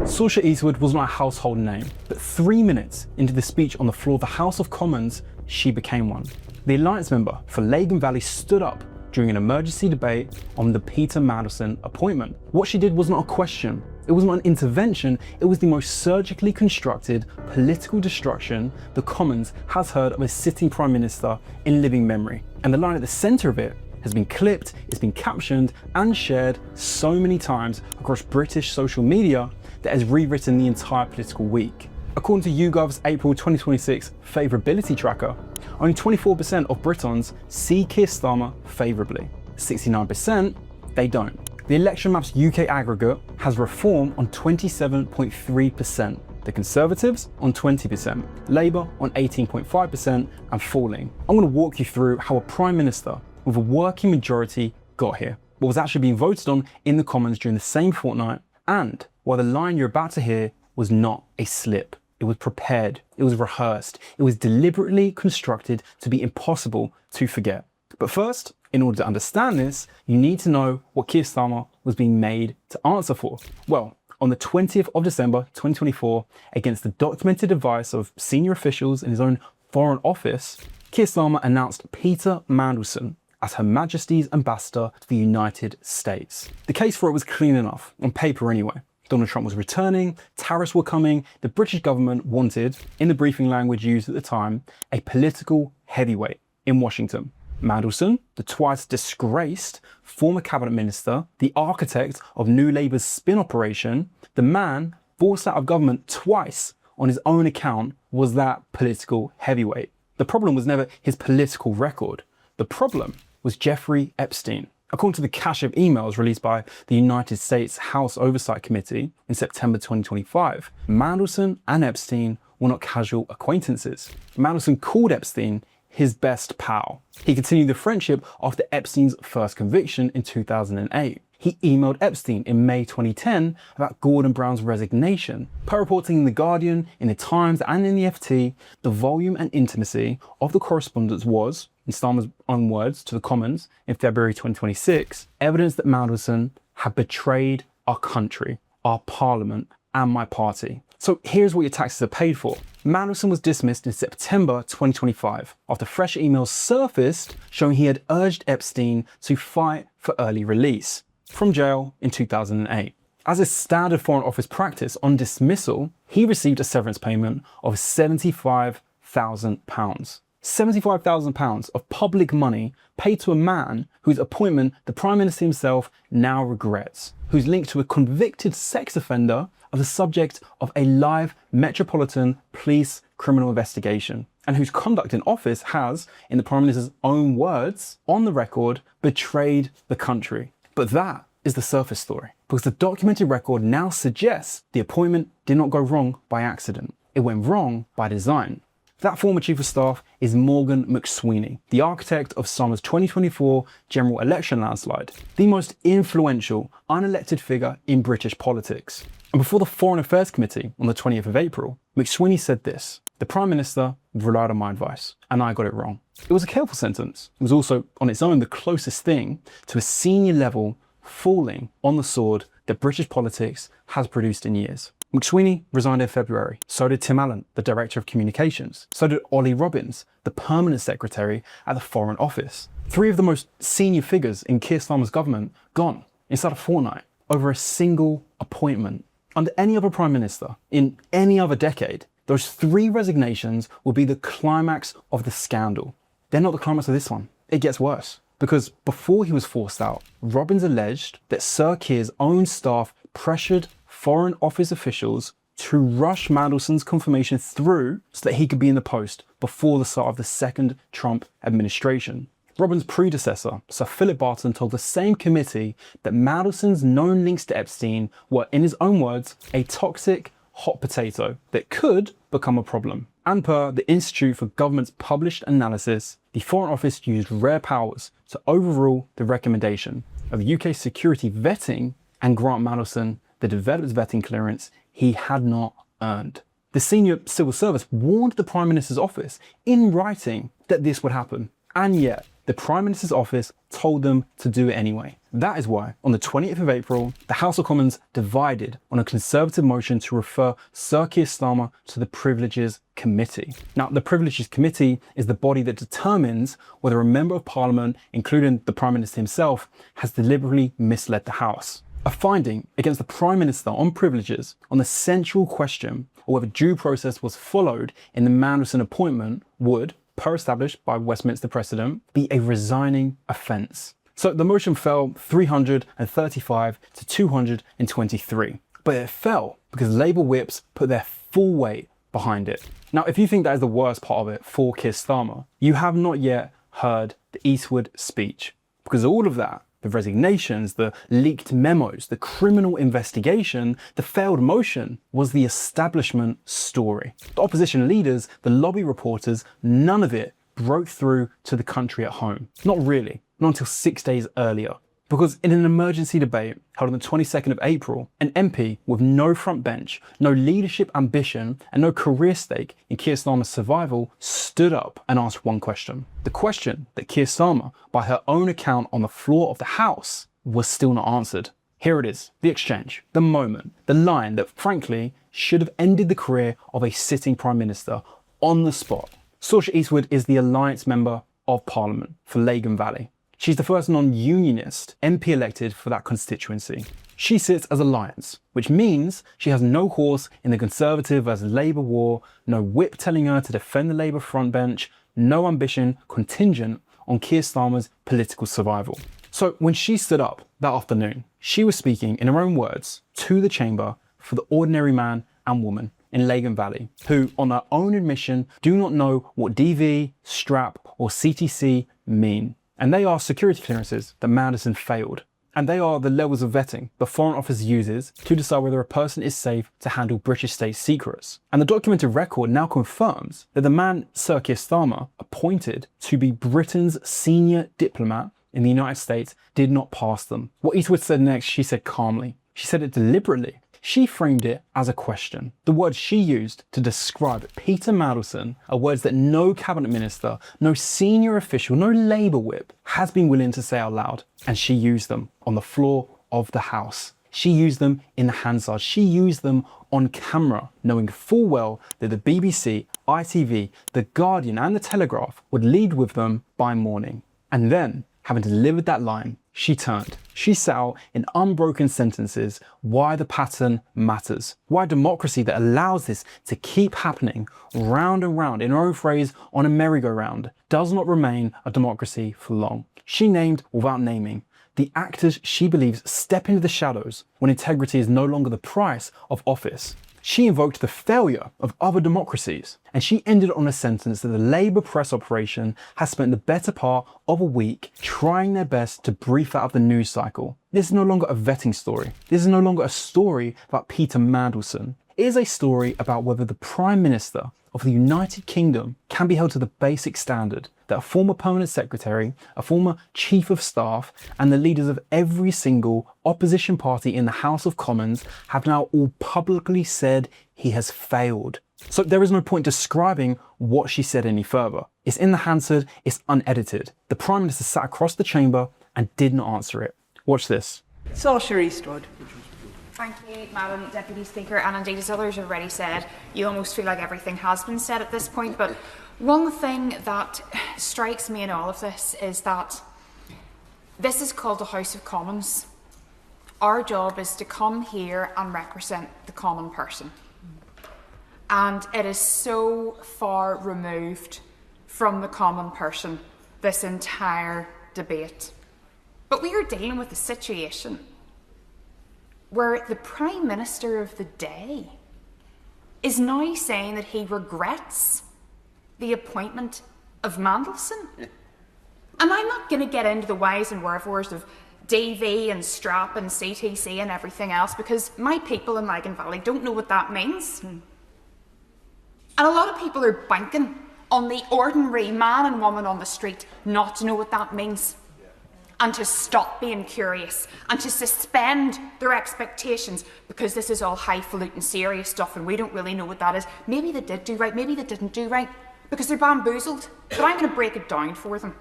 Sorcha Eastwood was not a household name, but 3 minutes into the speech on the floor of the House of Commons, she became one. The Alliance member for Lagan Valley stood up during an emergency debate on the Peter Mandelson appointment. What she did was not a question, it was not an intervention, it was the most surgically constructed political destruction the Commons has heard of a sitting Prime Minister in living memory. And the line at the centre of it has been clipped, it's been captioned and shared so many times across British social media that has rewritten the entire political week. According to YouGov's April 2026 favourability tracker, only 24% of Britons see Keir Starmer favourably. 69% they don't. The Election Map's UK aggregate has Reform on 27.3%, the Conservatives on 20%, Labour on 18.5% and falling. I'm going to walk you through how a Prime Minister with a working majority got here, what was actually being voted on in the Commons during the same fortnight, and why the line you're about to hear was not a slip. It was prepared, it was rehearsed, it was deliberately constructed to be impossible to forget. But first, in order to understand this, you need to know what Keir Starmer was being made to answer for. Well, on the 20th of December 2024, against the documented advice of senior officials in his own Foreign Office, Keir Starmer announced Peter Mandelson as Her Majesty's ambassador to the United States. The case for it was clean enough, on paper anyway. Donald Trump was returning, tariffs were coming, the British government wanted, in the briefing language used at the time, a political heavyweight in Washington. Mandelson, the twice disgraced former cabinet minister, the architect of New Labour's spin operation, the man forced out of government twice on his own account, was that political heavyweight. The problem was never his political record. The problem was Jeffrey Epstein. According to the cache of emails released by the United States House Oversight Committee in September 2025, Mandelson and Epstein were not casual acquaintances. Mandelson called Epstein his best pal. He continued the friendship after Epstein's first conviction in 2008. He emailed Epstein in May 2010 about Gordon Brown's resignation. Per reporting in The Guardian, in The Times and in the FT, the volume and intimacy of the correspondence was, in Starmer's own words to the Commons in February 2026, evidence that Mandelson had betrayed our country, our parliament and my party. So here's what your taxes are paid for. Mandelson was dismissed in September 2025 after fresh emails surfaced showing he had urged Epstein to fight for early release from jail in 2008. As is standard Foreign Office practice on dismissal, he received a severance payment of £75,000. £75,000 of public money paid to a man whose appointment the Prime Minister himself now regrets, who's linked to a convicted sex offender of the subject of a live Metropolitan Police criminal investigation, and whose conduct in office has, in the Prime Minister's own words, on the record, betrayed the country. But that is the surface story, because the documented record now suggests the appointment did not go wrong by accident. It went wrong by design. That former Chief of Staff is Morgan McSweeney, the architect of Starmer's 2024 general election landslide, the most influential unelected figure in British politics. And before the Foreign Affairs Committee on the 20th of April, McSweeney said this: "The Prime Minister relied on my advice, and I got it wrong." It was a careful sentence. It was also, on its own, the closest thing to a senior level falling on the sword that British politics has produced in years. McSweeney resigned in February. So did Tim Allen, the Director of Communications. So did Ollie Robbins, the Permanent Secretary at the Foreign Office. Three of the most senior figures in Keir Starmer's government gone inside a fortnight over a single appointment. Under any other Prime Minister, in any other decade, those three resignations will be the climax of the scandal. They're not the climax of this one. It gets worse. Because before he was forced out, Robbins alleged that Sir Keir's own staff pressured Foreign Office officials to rush Mandelson's confirmation through so that he could be in the post before the start of the second Trump administration. Robbins' predecessor, Sir Philip Barton, told the same committee that Mandelson's known links to Epstein were, in his own words, a toxic hot potato that could become a problem. And per the Institute for Government's published analysis, the Foreign Office used rare powers to overrule the recommendation of UK security vetting and grant Mandelson the developed vetting clearance he had not earned. The senior civil service warned the Prime Minister's office in writing that this would happen. And yet, the Prime Minister's office told them to do it anyway. That is why, on the 20th of April, the House of Commons divided on a Conservative motion to refer Sir Keir Starmer to the Privileges Committee. Now, the Privileges Committee is the body that determines whether a member of Parliament, including the Prime Minister himself, has deliberately misled the House. A finding against the Prime Minister on privileges on the central question of whether due process was followed in the Mandelson appointment would, per established by Westminster precedent, be a resigning offence. So the motion fell 335 to 223. But it fell because Labour whips put their full weight behind it. Now, if you think that is the worst part of it for Keir Starmer, you have not yet heard the Eastwood speech. Because all of that, the resignations, the leaked memos, the criminal investigation, the failed motion, was the establishment story. The opposition leaders, the lobby reporters, none of it broke through to the country at home. Not really, not until 6 days earlier. Because in an emergency debate held on the 22nd of April, an MP with no front bench, no leadership ambition, and no career stake in Keir Starmer's survival stood up and asked one question. The question that Keir Starmer, by her own account on the floor of the House, was still not answered. Here it is, the exchange, the moment, the line that frankly should have ended the career of a sitting Prime Minister on the spot. Sorcha Eastwood is the Alliance Member of Parliament for Lagan Valley. She's the first non-unionist MP elected for that constituency. She sits as Alliance, which means she has no horse in the Conservative versus Labour war, no whip telling her to defend the Labour frontbench, no ambition contingent on Keir Starmer's political survival. So when she stood up that afternoon, she was speaking in her own words to the chamber for the ordinary man and woman in Lagan Valley, who, on their own admission, do not know what DV, strap, or CTC mean. And they are security clearances that Mandelson failed. And they are the levels of vetting the Foreign Office uses to decide whether a person is safe to handle British state secrets. And the documented record now confirms that the man Sir Keir Starmer appointed to be Britain's senior diplomat in the United States did not pass them. What Eastwood said next, she said calmly. She said it deliberately. She framed it as a question. The words she used to describe Peter Mandelson are words that no cabinet minister, no senior official, no Labour whip has been willing to say out loud. And she used them on the floor of the House. She used them in the Hansard. She used them on camera, knowing full well that the BBC, ITV, The Guardian and The Telegraph would lead with them by morning. And then, having delivered that line, she turned. She set out in unbroken sentences why the pattern matters, why democracy that allows this to keep happening round and round, in her own phrase, on a merry-go-round, does not remain a democracy for long. She named, without naming, the actors she believes step into the shadows when integrity is no longer the price of office. She invoked the failure of other democracies, and she ended on a sentence that the Labour press operation has spent the better part of a week trying their best to brief out of the news cycle. This is no longer a vetting story. This is no longer a story about Peter Mandelson. It is a story about whether the Prime Minister of the United Kingdom can be held to the basic standard that a former permanent secretary, a former chief of staff, and the leaders of every single opposition party in the House of Commons have now all publicly said he has failed. So there is no point describing what she said any further. It's in the Hansard, it's unedited. The Prime Minister sat across the chamber and did not answer it. Watch this. Sorcha Eastwood. Thank you, Madam Deputy Speaker, and indeed, as others have already said, you almost feel like everything has been said at this point, but one thing that strikes me in all of this is that this is called the House of Commons. Our job is to come here and represent the common person. And it is so far removed from the common person, this entire debate. But we are dealing with a situation where the Prime Minister of the day is now saying that he regrets the appointment of Mandelson. And I'm not going to get into the whys and wherefores of DV and strap and CTC and everything else, because my people in Lagan Valley don't know what that means. And a lot of people are banking on the ordinary man and woman on the street not to know what that means, and to stop being curious, and to suspend their expectations, because this is all highfalutin serious stuff and we don't really know what that is. Maybe they did do right, maybe they didn't do right, because they're bamboozled. But I'm going to break it down for them.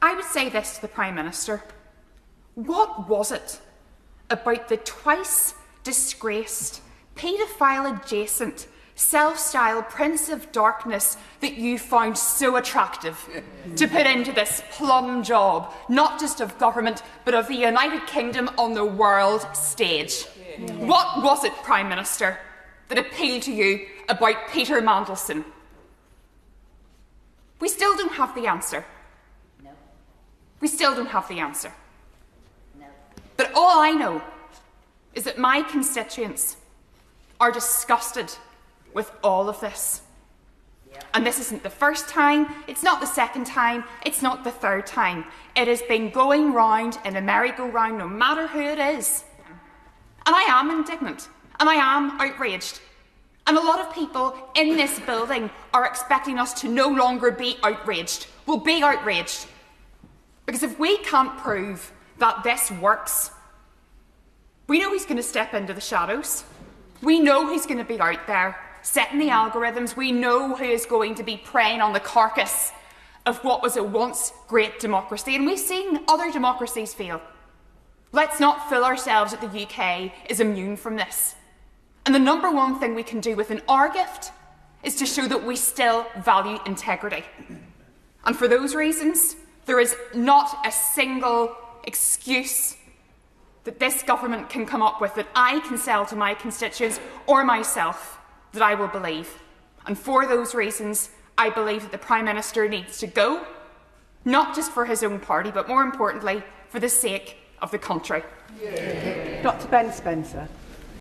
I would say this to the Prime Minister. What was it about the twice disgraced, paedophile-adjacent, self-styled Prince of Darkness that you found so attractive to put into this plum job, not just of government, but of the United Kingdom on the world stage? What was it, Prime Minister, that appealed to you about Peter Mandelson? We still don't have the answer. No. We still don't have the answer. No. But all I know is that my constituents are disgusted with all of this. Yeah. And this isn't the first time, it's not the second time, it's not the third time. It has been going round in a merry-go-round no matter who it is. And I am indignant, and I am outraged. And a lot of people in this building are expecting us to no longer be outraged. We'll be outraged. Because if we can't prove that this works, we know he's going to step into the shadows. We know he's going to be out there setting the algorithms. We know who is going to be preying on the carcass of what was a once great democracy. And we've seen other democracies fail. Let's not fool ourselves that the UK is immune from this. And the number one thing we can do within our gift is to show that we still value integrity. And for those reasons, there is not a single excuse that this government can come up with that I can sell to my constituents or myself that I will believe. And for those reasons, I believe that the Prime Minister needs to go, not just for his own party, but more importantly, for the sake of the country. Dr. Ben Spencer.